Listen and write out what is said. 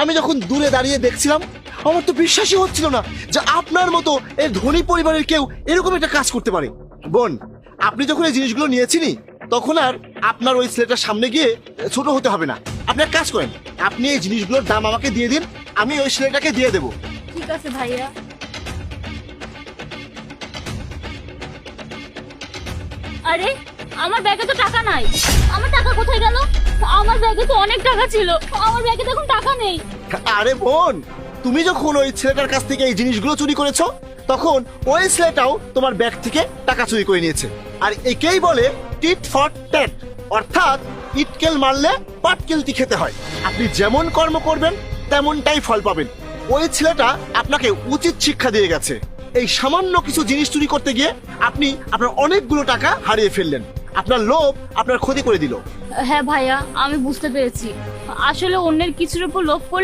আমি যখন দূরে দাঁড়িয়ে দেখছিলাম আমার তো বিশ্বাসই হচ্ছিল না যে আপনার মতো এই ধনী পরিবারের কেউ এরকম একটা কাজ করতে পারে। বোন, আপনি যখন এই জিনিসগুলো নিয়েছিনি তখন আর আপনার ওই ছেলেটার সামনে গিয়ে ছোট হতে হবে না। আপনি এক কাজ করেন, আপনি এই জিনিসগুলোর দাম আমাকে দিয়ে দিন, আমি ওই ছেলেটাকে দিয়ে দেবো। ঠিক আছে ভাইয়া। আরে আমার ব্যাগে তো টাকা নাই, আমার টাকা কোথায় গেল? আমার ব্যাগে তো অনেক টাকা ছিল, আমার ব্যাগে তো এখন টাকা নেই। আরে বোন, তুমি যখন ওই ছেলেটার কাছ থেকে এই জিনিসগুলো চুরি করেছো তখন ওই ছেলেটাও তোমার ব্যাগ থেকে টাকা চুরি করে নিয়েছে। আর একেই বলে টিট ফর ট্যাট, অর্থাৎ ইটকেল মারলে পাটকেলটি খেতে হয়। আপনি যেমন কর্ম করবেন তেমনটাই ফল পাবেন। ওই ছেলেটা আপনাকে উচিত শিক্ষা দিয়ে গেছে। এই সামান্য কিছু জিনিস চুরি করতে গিয়ে আপনি আপনার অনেকগুলো টাকা হারিয়ে ফেললেন। আপনার লোভ আপনার ক্ষতি করে দিল। হ্যাঁ ভাইয়া, আমি বুঝতে পেরেছি, আসলে অন্যের কিছুর উপর লোভ করলে